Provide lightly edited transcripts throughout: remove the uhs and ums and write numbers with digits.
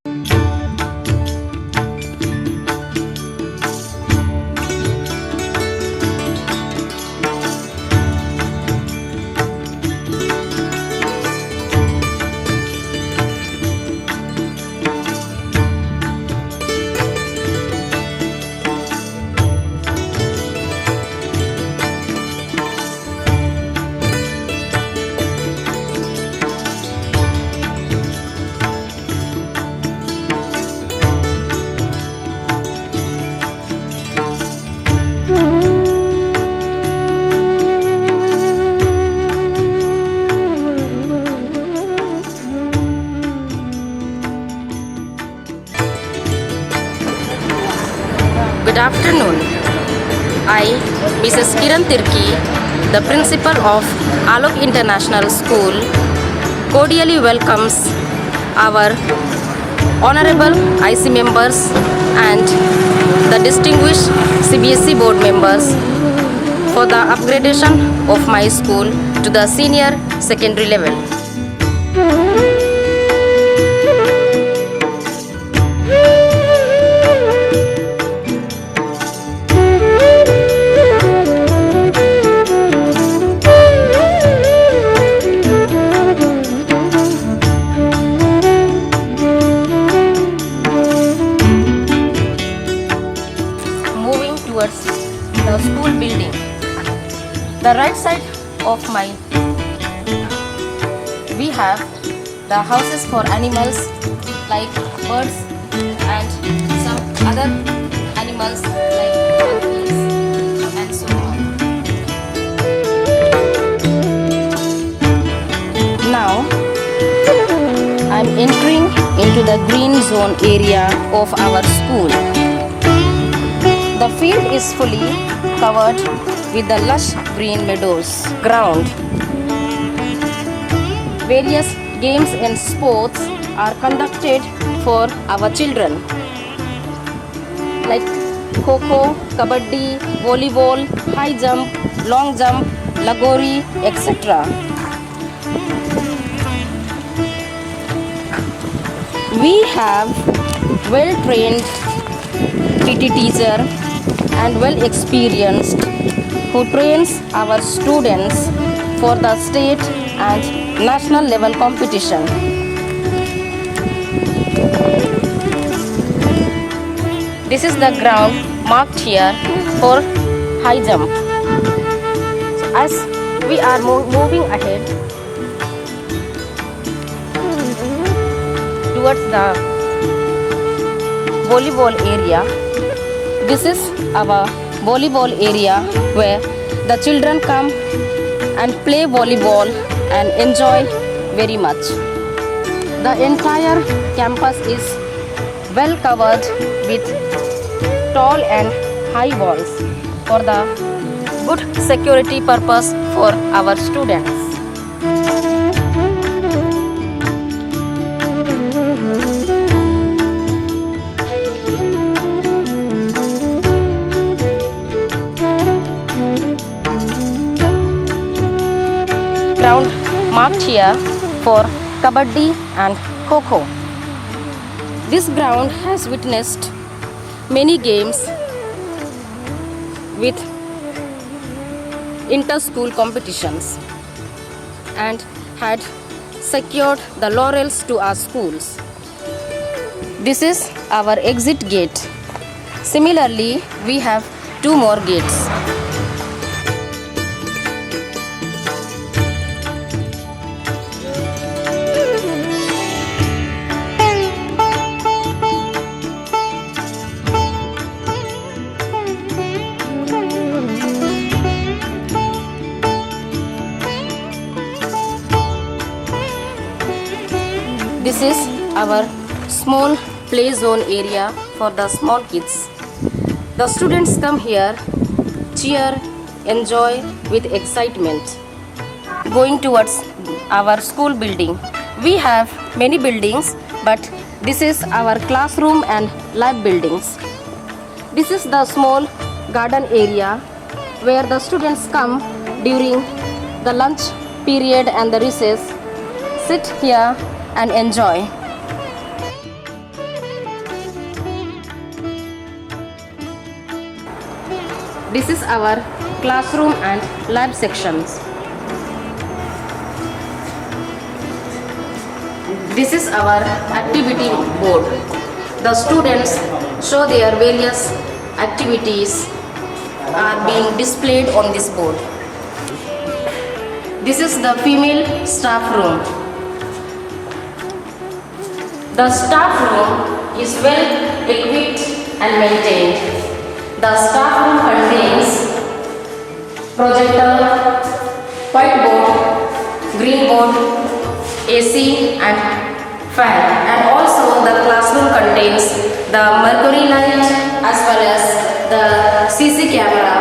Good afternoon. I, Mrs. Kiran Tirki, the principal of Alok International School, cordially welcomes our honorable IC members and the distinguished CBSE board members for the upgradation of my school to the senior secondary level. Moving towards the school building, the right side of my we have the houses for animals like birds and some other animals like monkeys and so on. Now I am entering into the green zone area of our school. The field is fully covered with the lush green meadows ground. Various games and sports are conducted for our children like Kho-Kho, Kabaddi, Volleyball, High Jump, Long Jump, Lagori, etc. We have well-trained PT teacher and well-experienced who trains our students for the state and national level competition. This is the ground marked here for high jump. So as we are moving ahead towards the volleyball area, this is our volleyball area where the children come and play volleyball and enjoy very much. The entire campus is well covered with tall and high walls for the good security purpose for our students. Ground marked here for Kabaddi and Kho-Kho. This ground has witnessed many games with inter-school competitions and had secured the laurels to our schools. This is our exit gate. Similarly, we have two more gates. This is our small play zone area for the small kids. The students come here, cheer, enjoy with excitement. Going towards our school building, we have many buildings, but this is our classroom and lab buildings. This is the small garden area where the students come during the lunch period and the recess, sit here and enjoy. This is our classroom and lab sections. This is our activity board. The students show their various activities are being displayed on this board. This is the female staff room. The staff room is well equipped and maintained. The staff room contains projector, whiteboard, green board, AC and fan, and also the classroom contains the mercury light as well as the CC camera.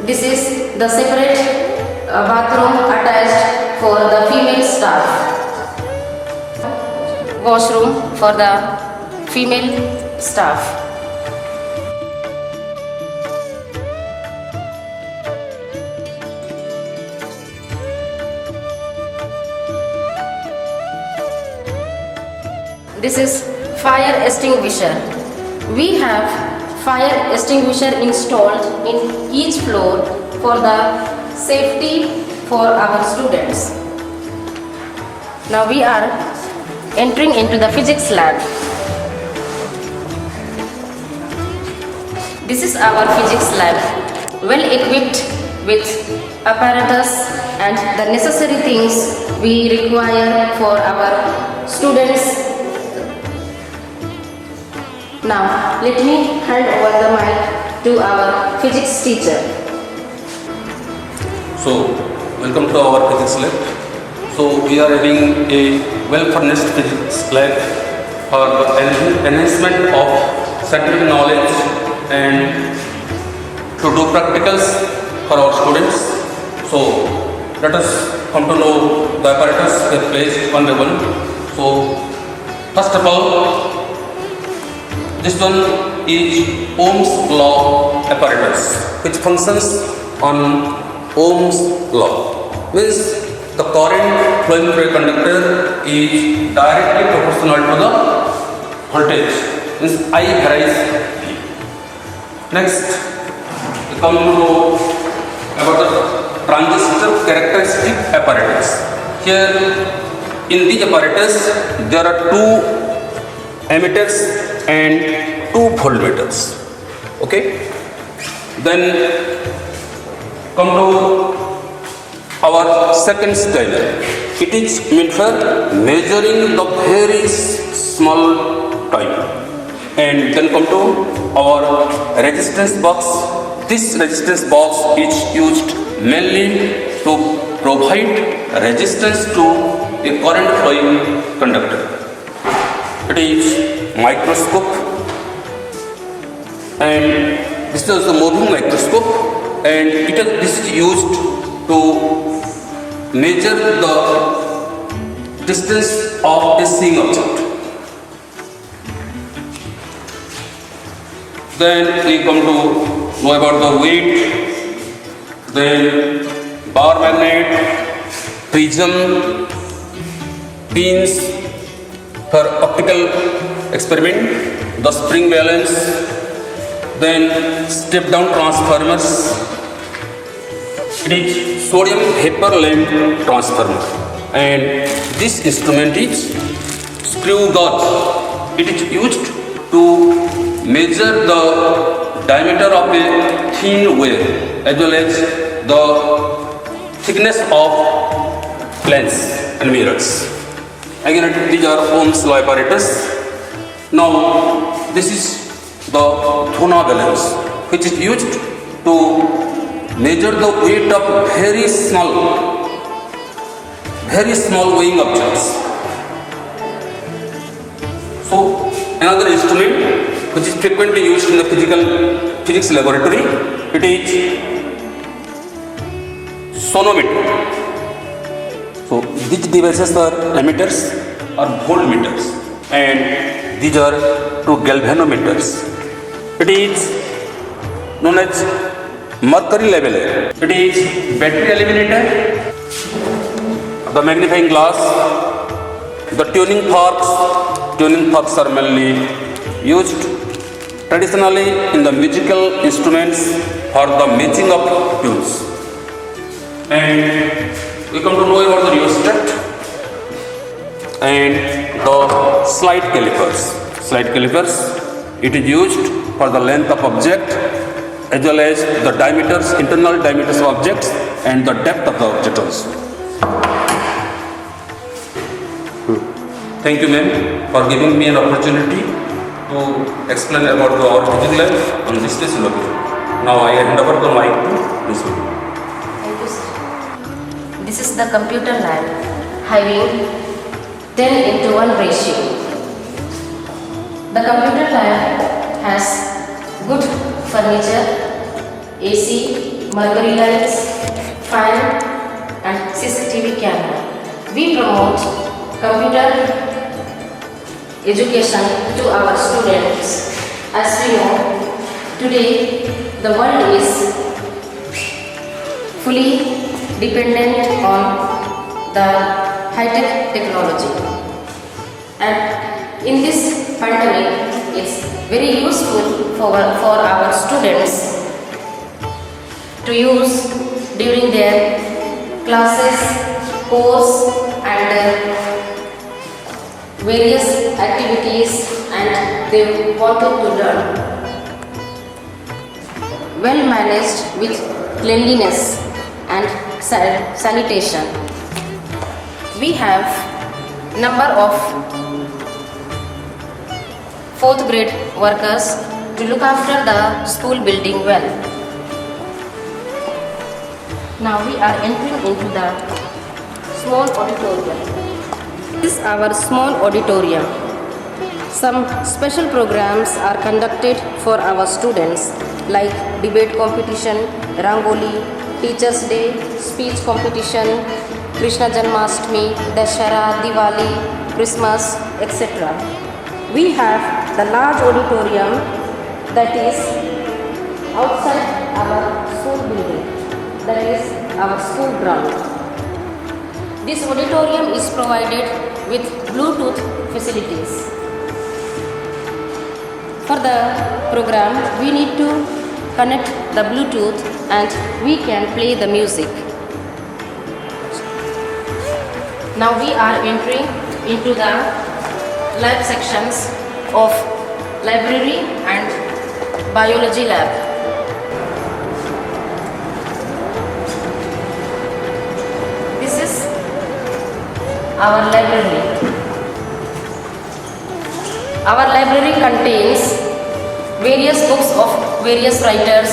This is the separate bathroom attached for the female staff. Washroom for the female staff. This is fire extinguisher. We have fire extinguisher installed in each floor for the safety for our students. Now we are entering into the physics lab. This is our physics lab, well equipped with apparatus and the necessary things we require for our students. Now, let me hand over the mic to our physics teacher. So, welcome to our physics lab. So, we are having a well-furnished physics lab for the enhancement of scientific knowledge and to do practicals for our students. So, let us come to know the apparatus we have placed one by one. So, first of all, this one is Ohm's law apparatus, which functions on Ohm's law. Means the current flowing through a conductor is directly proportional to the voltage. Means I varies V. Next, we come to know about the transistor characteristic apparatus. Here, in this apparatus, there are two emitters and two voltmeters. Okay. Then come to our second style. It is meant for measuring the very small time. And then come to our resistance box. This resistance box is used mainly to provide resistance to a current flowing conductor. It is microscope, and this is a moving microscope, and this is used to measure the distance of a seeing object. Then we come to know about the weight, then bar magnet, prism, pins for optical experiment, the spring balance, then step down transformers. It is sodium vapor lamp transformer, and this instrument is screw gauge. It is used to measure the diameter of a thin wire as well as the thickness of lens and mirrors. Again, these are Ohm's law apparatus. Now, this is the Dhona balance, which is used to measure the weight of very small weighing objects. So, another instrument which is frequently used in the physics laboratory, it is sonometer. So, these devices are emitters or voltmeters, and these are two galvanometers. It is known as mercury leveler. It is battery eliminator, the magnifying glass, the tuning forks. Tuning forks are mainly used traditionally in the musical instruments for the matching of tunes. And we come to know about the rheostat and the slide calipers. Slide calipers, it is used for the length of object as well as the diameters, internal diameters of objects and the depth of the object also. Thank you, ma'am, for giving me an opportunity to explain about our physics lab on this station location. Now I hand over the mic to this one. Thank you, sir. This is the computer lab having 10:1 ratio. The computer lab has good furniture, AC, mercury lights, fan and CCTV camera. We promote computer education to our students. As we know, today the world is fully dependent on the high-tech technology, and in this pandemic it's very useful for our students to use during their classes, course and various activities, and they wanted to learn. Well managed with cleanliness and sanitation. We have number of 4th grade workers to look after the school building well. Now we are entering into the small auditorium. This is our small auditorium. Some special programs are conducted for our students like debate competition, Rangoli, Teachers Day, speech competition, Krishna Janmashtami, Dashara, Diwali, Christmas, etc. We have the large auditorium that is outside our school building, that is our school ground. This auditorium is provided with Bluetooth facilities. For the program, we need to connect the Bluetooth and we can play the music. Now we are entering into the lab sections of library and biology lab. This is our library. Our library contains various books of various writers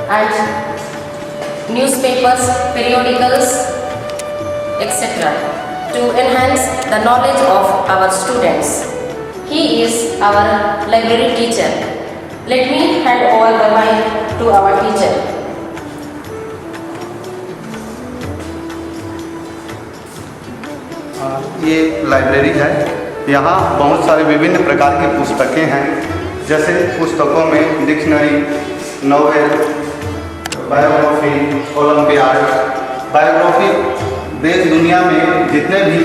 and newspapers, periodicals, etc. to enhance the knowledge of our students. He is our library teacher. Let me hand over the mic to our teacher. ये library है। यहाँ बहुत सारे विभिन्न प्रकार की पुस्तकें हैं, जैसे पुस्तकों में dictionary, novel, biography, olympiad. Biography देश दुनिया में जितने भी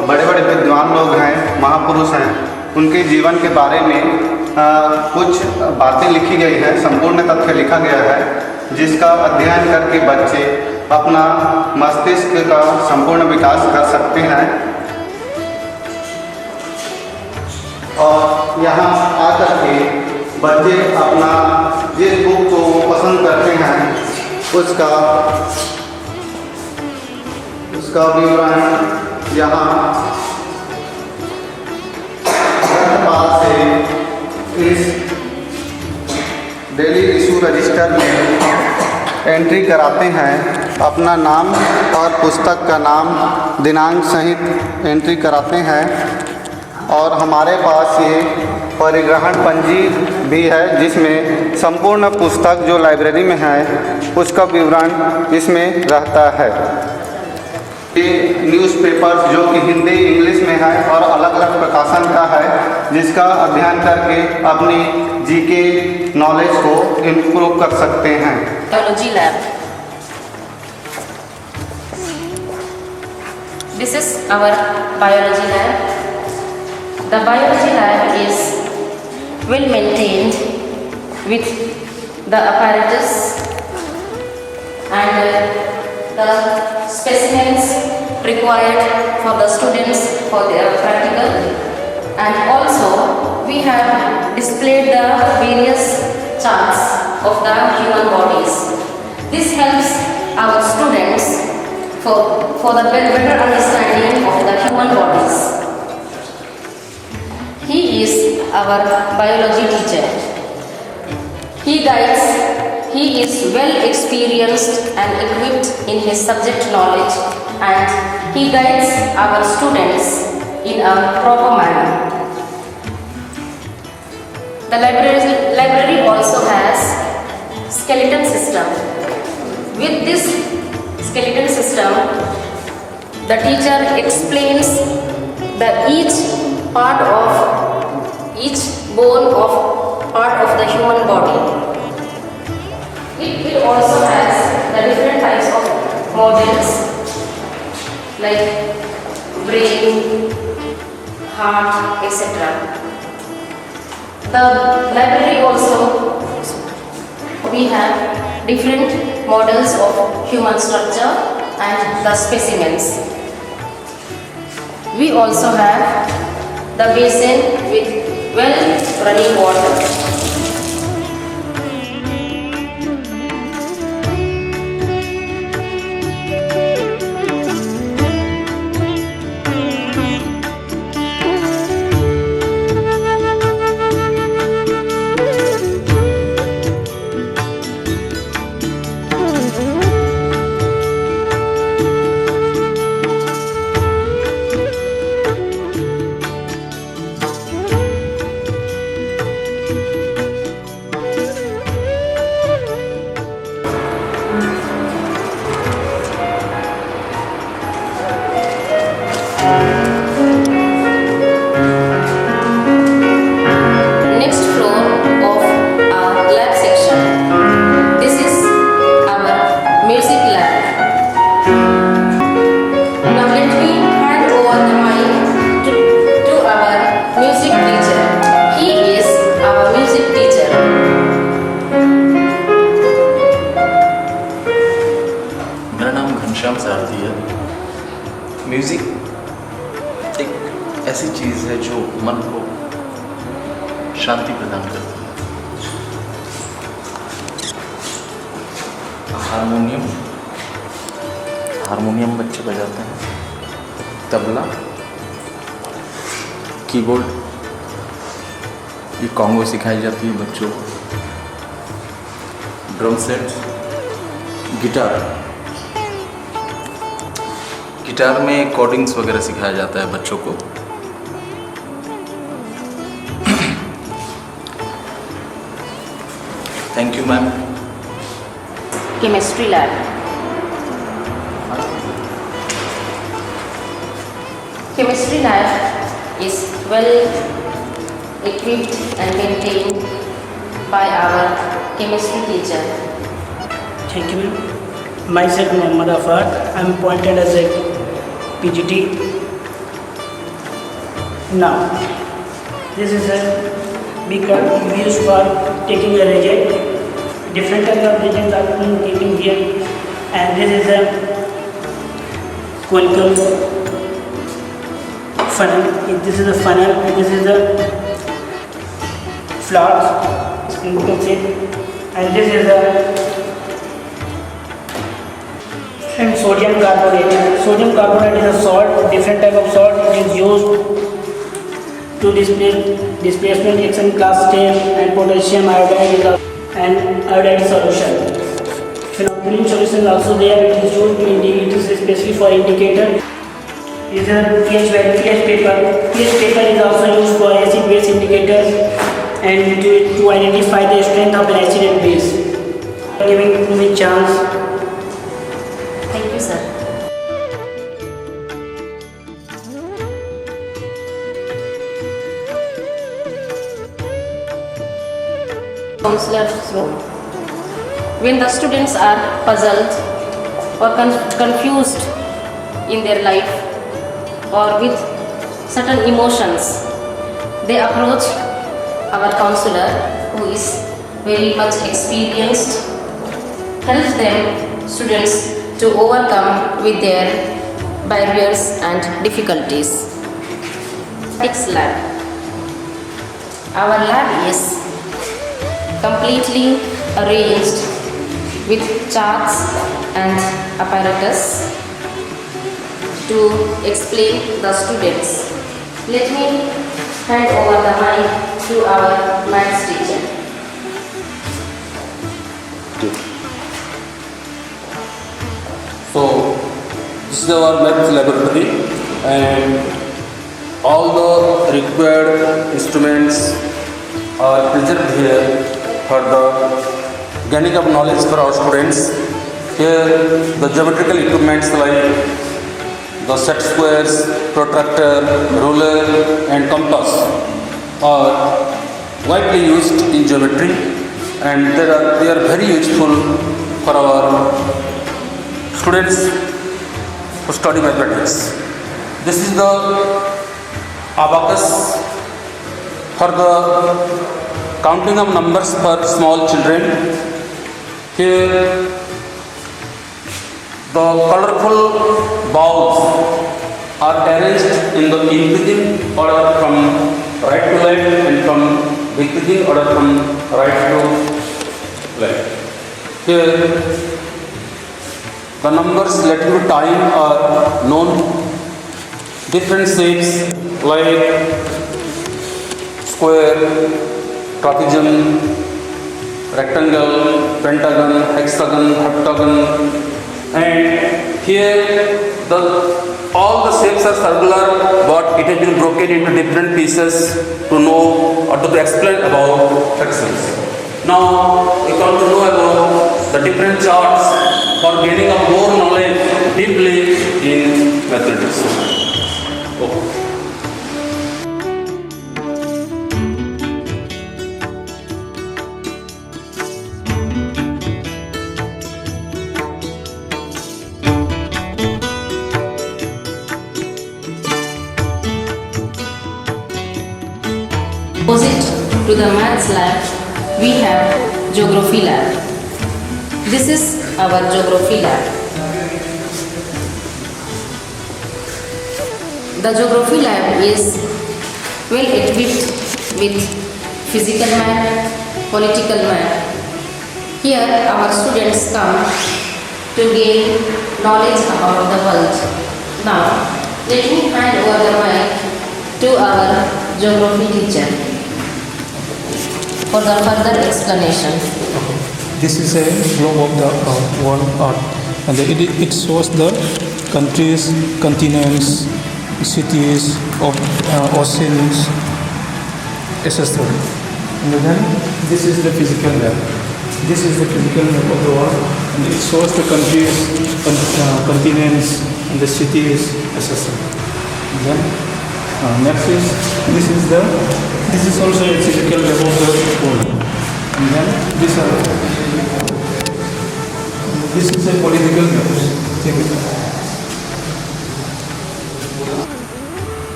बड़े बड़े विद्वान लोग हैं, महापुरुष हैं, उनके जीवन के बारे में कुछ बातें लिखी गई हैं, संपूर्ण तथ्य लिखा गया है, जिसका अध्ययन करके बच्चे अपना मस्तिष्क का संपूर्ण विकास कर सकते हैं। और यहाँ आकर के बच्चे अपना जिस बुक को पसंद करते हैं उसका विवरण यहाँ ग्रंथपाल से इस डेली इशू रजिस्टर में एंट्री कराते हैं। अपना नाम और पुस्तक का नाम, दिनांक सहित एंट्री कराते हैं। और हमारे पास ये परिग्रहण पंजी भी है, जिसमें संपूर्ण पुस्तक जो लाइब्रेरी में है उसका विवरण इसमें रहता है। ये न्यूज़पेपर्स जो कि हिंदी इंग्लिश में है और अलग अलग प्रकाशन का है, जिसका अध्ययन करके अपनी जीके नॉलेज को इम्प्रूव कर सकते हैं। Biology lab. This is our biology lab. The biology lab is well maintained with the apparatus and the specimens required for the students for their practical, and also we have displayed the various charts of the human bodies. This helps our students for the better understanding of the human bodies. He is our biology teacher. He is well experienced and equipped in his subject knowledge, and he guides our students in a proper manner. The library also has skeleton system. With this skeleton system, the teacher explains each bone of part of the human body. It also has the different types of models like brain, heart, etc. The library also, we have different models of human structure and the specimens. We also have the basin with well running water. Music एक ऐसी चीज़ है जो मन को शांति प्रदान करती है। Harmonium बच्चे बजाते हैं, तबला, कीबोर्ड, ये कॉन्गो सिखाई जाती है बच्चों को, ड्रम सेट, गिटार में कॉर्डिंग्स वगैरह सिखाया जाता है बच्चों को। Thank you ma'am. Chemistry lab. Chemistry lab is well equipped and maintained by our chemistry teacher. Thank you, ma'am. Myself, Muhammad Afar. I am appointed as a PGT. Now, this is a beaker used for taking a reagent. Different types of reagents are taken here, and this is a conical funnel. This is a funnel. This is a flask. You can see, and this is a and sodium carbonate. Sodium carbonate is a salt, different type of salt. It is used to displacement reaction class 10, and potassium iodide is and iodide solution. Phenolphthalein solution is also there. It is used to indicate. It is especially for indicator. Is a pH paper. pH paper is also used for acid base indicators and to identify the strength of an acid and base. Giving me chance. Thank you, sir. Counselor's room. When the students are puzzled or confused in their life or with certain emotions, they approach our counselor, who is very much experienced, helps them, students, to overcome with their barriers and difficulties. Next lab. Our lab is completely arranged with charts and apparatus to explain the students. Let me hand over the mic to our maths teacher. So, this is our maths laboratory, and all the required instruments are preserved here for the gaining of knowledge for our students. Here, the geometrical equipments like the set squares, protractor, ruler, and compass are widely used in geometry, and they are very useful for our students who study mathematics. This is the abacus for the counting of numbers for small children. Here, the colorful balls are arranged in the increasing order from right to left and from decreasing order from right to left. Here, the numbers related to time are known. Different shapes like square, trapezium, rectangle, pentagon, hexagon, heptagon, and here all the shapes are circular, but it has been broken into different pieces to know or to explain about fractions. Now we come to know about the different charts for gaining of more knowledge deeply in mathematics. Okay. Opposite to the maths lab, we have geography lab. This is our geography lab. The geography lab is well equipped with physical math, political math. Here our students come to gain knowledge about the world. Now, let me hand over the mic to our geography teacher for the further explanation. This is a globe of the world Earth, and it shows the countries, continents, cities, of oceans, etc. And then this is the physical map. This is the physical map of the world, and it shows the countries, continents, and the cities, etc. And then next is this is also a physical map of the world. And then this is a political map.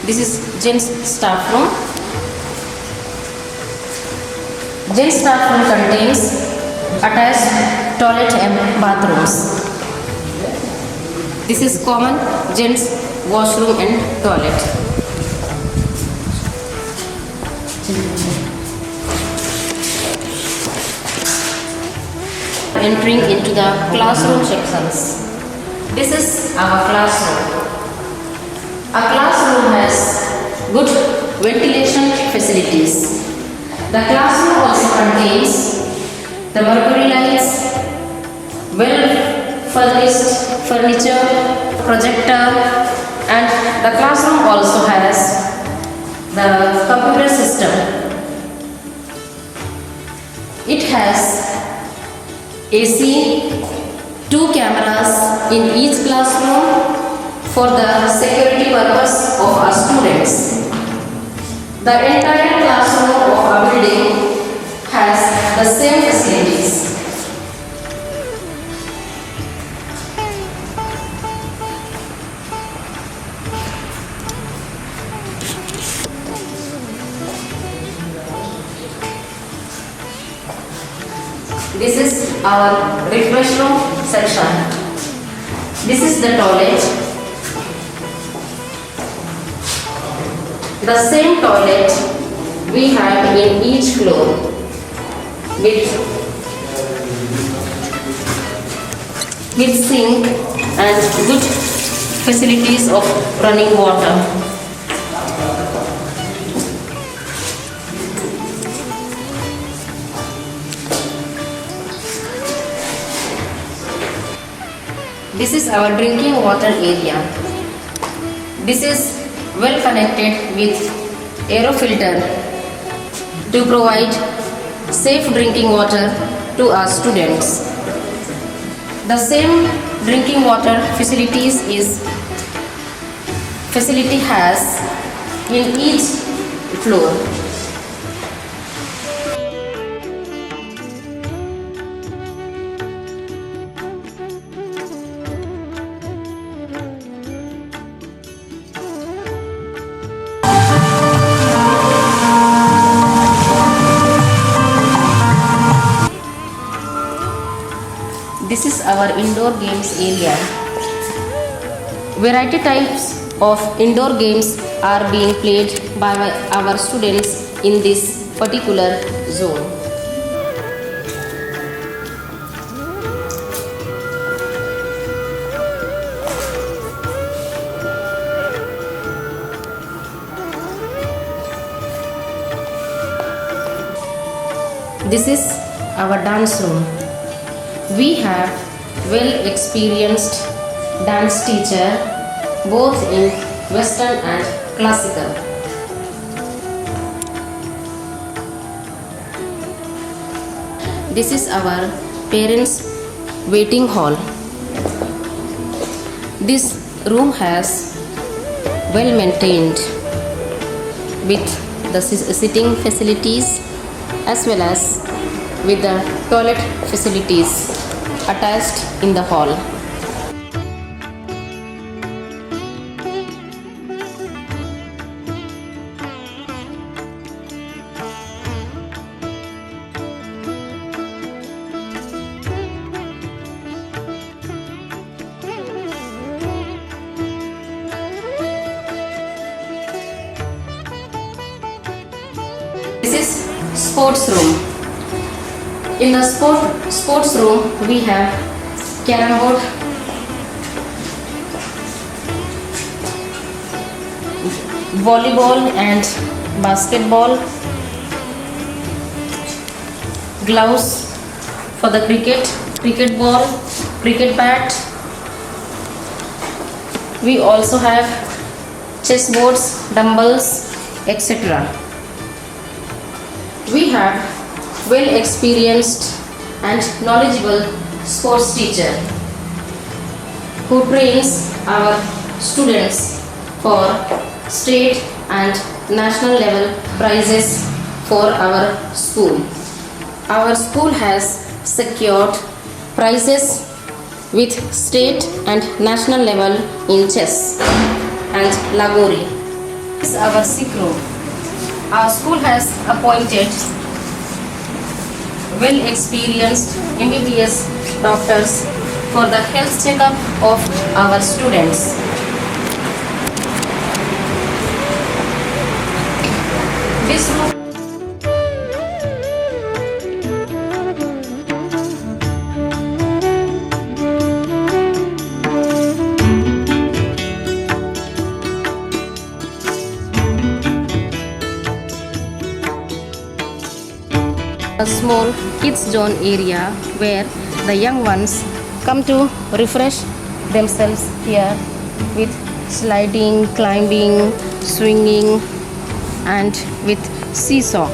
This is gents staff room. Gents staff room contains attached toilet and bathrooms. This is common gents washroom and toilet. Entering into the classroom sections. This is our classroom. A classroom has good ventilation facilities. The classroom also contains the mercury lights, well-furnished furniture, projector, and the classroom also has the computer system. It has AC, 2 cameras in each classroom for the security purpose of our students. The entire classroom of our building has the same facilities. our refresh room section. This is the toilet. The same toilet we have in each floor with sink and good facilities of running water. This is our drinking water area. This is well connected with aerofilter to provide safe drinking water to our students. The same drinking water facility has in each floor. This is our indoor games area. Variety types of indoor games are being played by our students in this particular zone. This is our dance room. We have well-experienced dance teacher both in Western and classical. This is our parents' waiting hall. This room has well maintained with the sitting facilities as well as with the toilet facilities attached in the hall. This is sports room. In the sports room we have carrom board, volleyball and basketball, gloves for the cricket ball, cricket bat. We also have chess boards, dumbbells, etc. We have well experienced and knowledgeable sports teacher who trains our students for state and national level prizes for our school. Our school has secured prizes with state and national level in chess and Lagori. This is our sick room. Our school has appointed well-experienced MBBS doctors for the health checkup of our students. This room a small kids zone area where the young ones come to refresh themselves here with sliding, climbing, swinging and with seesaw.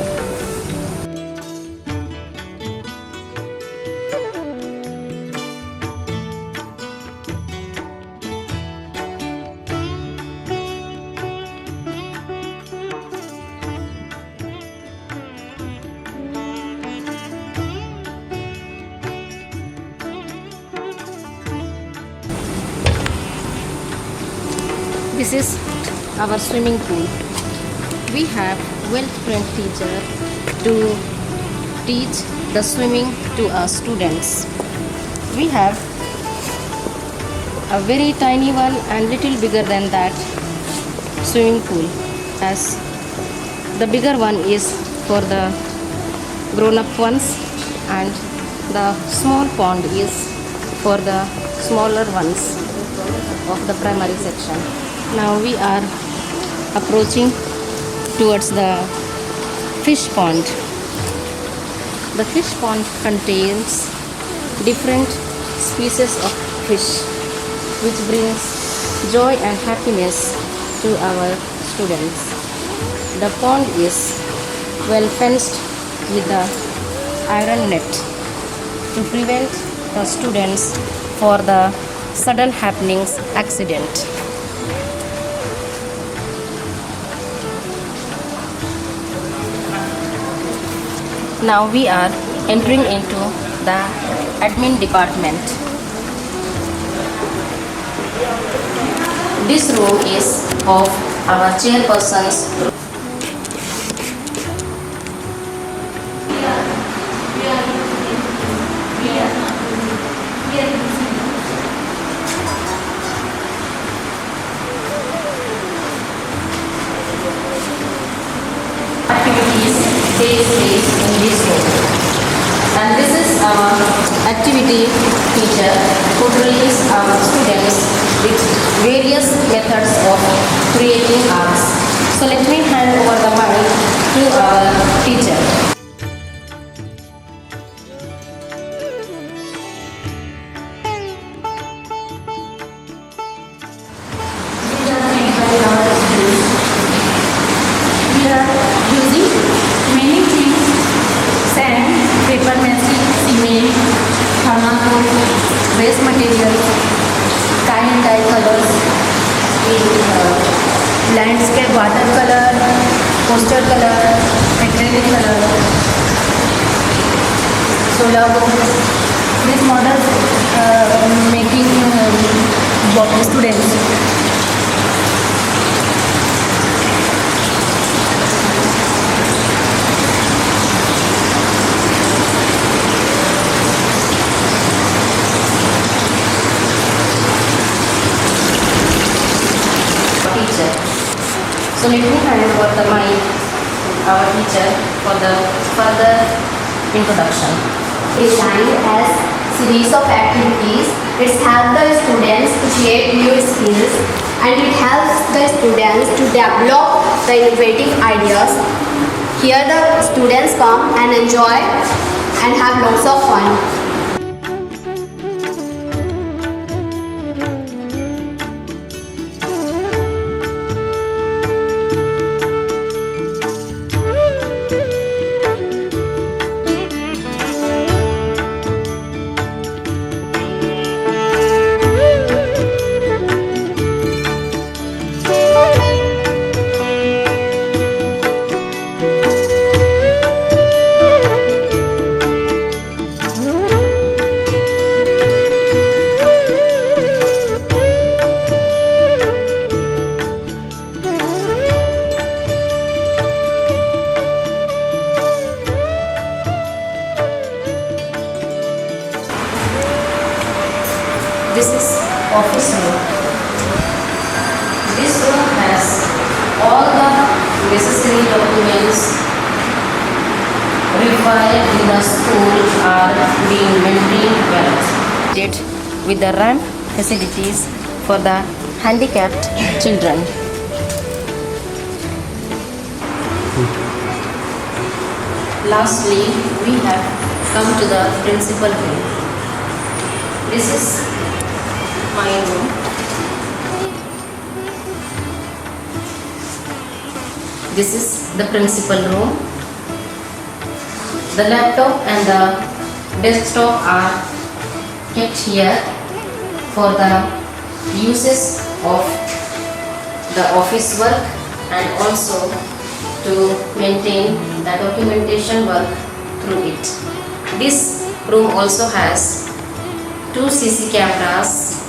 This is our swimming pool. We have well-trained teacher to teach the swimming to our students. We have a very tiny one and little bigger than that swimming pool, as the bigger one is for the grown-up ones and the small pond is for the smaller ones of the primary section. Now we are approaching towards the fish pond. The fish pond contains different species of fish, which brings joy and happiness to our students. The pond is well fenced with the iron net to prevent the students for the sudden happenings accident. Now we are entering into the admin department. This room is of our chairperson's activities take place in this room. And this is our activity teacher who trains our students with various methods of creating arts. So let me hand over the mic to our teacher. We are using many things: sand, paper mache, cement, thermocol, waste materials, dye and dye colors, landscape watercolor, poster color, acrylic color, solar book. These models making students. Teacher. So let me hand over the mic to our teacher for the further introduction. Designed as series of activities. It helps the students to create new skills and it helps the students to develop the innovative ideas. Here the students come and enjoy and have lots of fun. This is office room. This room has all the necessary documents required in the school are being maintained well. With the ramp facilities for the handicapped children. Lastly, we have come to the principal room. This is my room. This is the principal room. The laptop and the desktop are kept here for the uses of the office work and also to maintain the documentation work through it. This room also has 2 CC cameras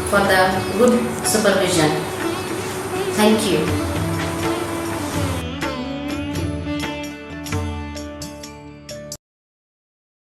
for the good supervision. Thank you.